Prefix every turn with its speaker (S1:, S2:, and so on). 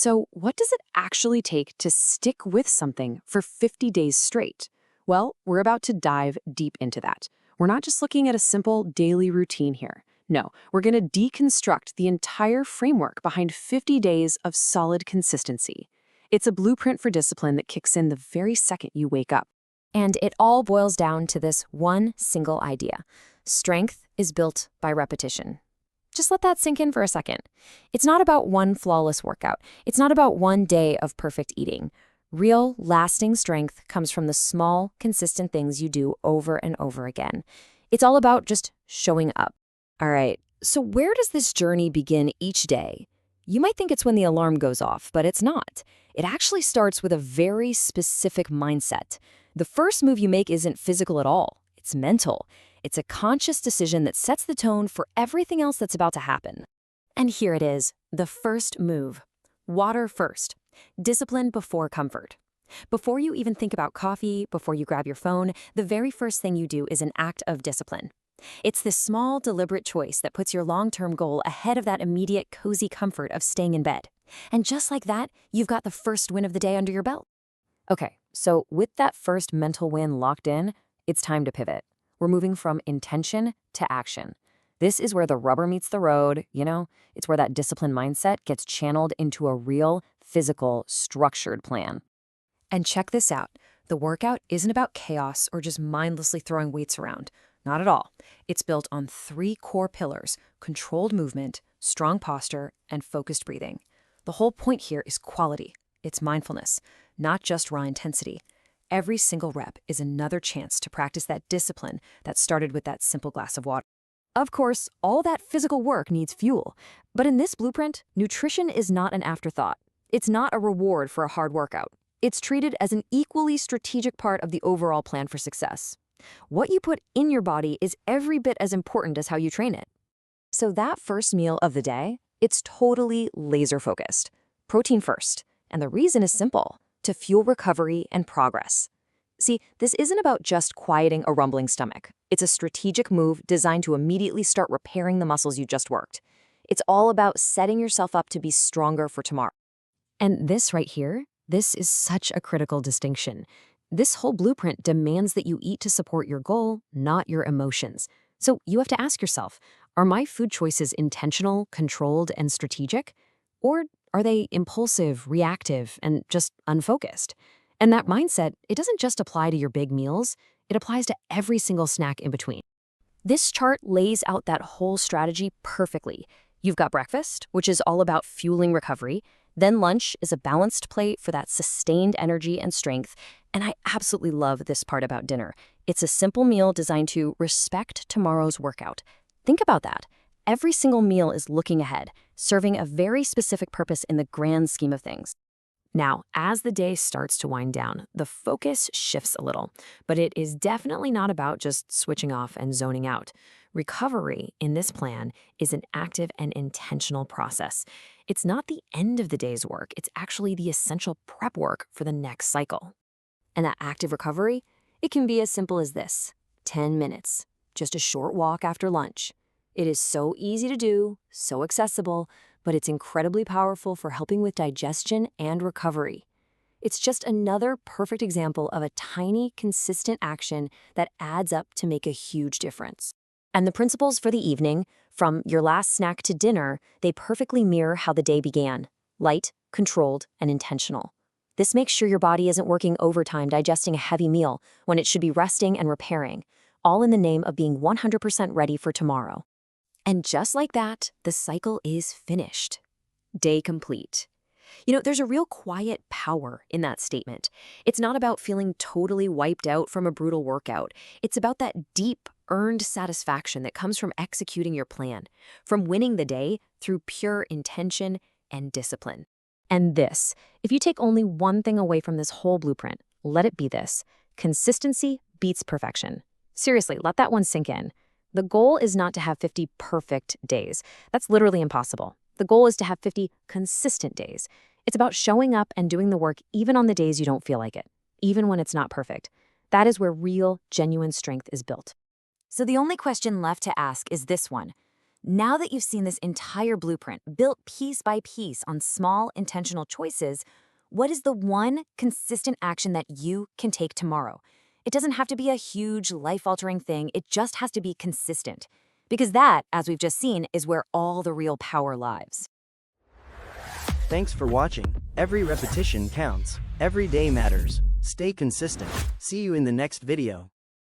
S1: So, what does it actually take to stick with something for 50 days straight? Well, we're about to dive deep into that. We're not just looking at a simple daily routine here. No, we're going to deconstruct the entire framework behind 50 days of solid consistency. It's a blueprint for discipline that kicks in the very second you wake up.
S2: And it all boils down to this one single idea. Strength is built by repetition. Just let that sink in for a second. It's not about one flawless workout. It's not about one day of perfect eating. Real, lasting strength comes from the small, consistent things you do over and over again. It's all about just showing up. All right, so where does this journey begin each day? You might think it's when the alarm goes off, but it's not. It actually starts with a very specific mindset. The first move you make isn't physical at all. It's mental. It's a conscious decision that sets the tone for everything else that's about to happen. And here it is, the first move. Water first. Discipline before comfort. Before you even think about coffee, before you grab your phone, the very first thing you do is an act of discipline. It's this small, deliberate choice that puts your long-term goal ahead of that immediate, cozy comfort of staying in bed. And just like that, you've got the first win of the day under your belt. Okay, so with that first mental win locked in, it's time to pivot. We're moving from intention to action. This is where the rubber meets the road, it's where that discipline mindset gets channeled into a real, physical, structured plan. And check this out. The workout isn't about chaos or just mindlessly throwing weights around. Not at all. It's built on 3 core pillars: controlled movement, strong posture, and focused breathing. The whole point here is quality. It's mindfulness, not just raw intensity. Every single rep is another chance to practice that discipline that started with that simple glass of water. Of course, all that physical work needs fuel. But in this blueprint, nutrition is not an afterthought. It's not a reward for a hard workout. It's treated as an equally strategic part of the overall plan for success. What you put in your body is every bit as important as how you train it. So that first meal of the day, it's totally laser-focused. Protein first. And the reason is simple: to fuel recovery and progress. See, this isn't about just quieting a rumbling stomach. It's a strategic move designed to immediately start repairing the muscles you just worked. It's all about setting yourself up to be stronger for tomorrow. And this right here, this is such a critical distinction. This whole blueprint demands that you eat to support your goal, not your emotions. So you have to ask yourself, are my food choices intentional, controlled, and strategic? Or are they impulsive, reactive, and just unfocused? And that mindset, it doesn't just apply to your big meals, it applies to every single snack in between. This chart lays out that whole strategy perfectly. You've got breakfast, which is all about fueling recovery. Then lunch is a balanced plate for that sustained energy and strength. And I absolutely love this part about dinner. It's a simple meal designed to respect tomorrow's workout. Think about that. Every single meal is looking ahead, serving a very specific purpose in the grand scheme of things. Now, as the day starts to wind down, the focus shifts a little, but it is definitely not about just switching off and zoning out. Recovery in this plan is an active and intentional process. It's not the end of the day's work, it's actually the essential prep work for the next cycle. And that active recovery, it can be as simple as this: 10 minutes, just a short walk after lunch. It is so easy to do, so accessible, but it's incredibly powerful for helping with digestion and recovery. It's just another perfect example of a tiny, consistent action that adds up to make a huge difference. And the principles for the evening, from your last snack to dinner, they perfectly mirror how the day began: light, controlled, and intentional. This makes sure your body isn't working overtime digesting a heavy meal when it should be resting and repairing, all in the name of being 100% ready for tomorrow. And just like that, the cycle is finished. Day complete. There's a real quiet power in that statement. It's not about feeling totally wiped out from a brutal workout. It's about that deep, earned satisfaction that comes from executing your plan, from winning the day through pure intention and discipline. And this, if you take only one thing away from this whole blueprint, let it be this: consistency beats perfection. Seriously, let that one sink in. The goal is not to have 50 perfect days. That's literally impossible. The goal is to have 50 consistent days. It's about showing up and doing the work even on the days you don't feel like it, even when it's not perfect. That is where real, genuine strength is built. So the only question left to ask is this one: Now that you've seen this entire blueprint built piece by piece on small, intentional choices, what is the one consistent action that you can take tomorrow? It doesn't have to be a huge, life-altering thing. It just has to be consistent. Because that, as we've just seen, is where all the real power lies.
S3: Thanks for watching. Every repetition counts. Every day matters. Stay consistent. See you in the next video.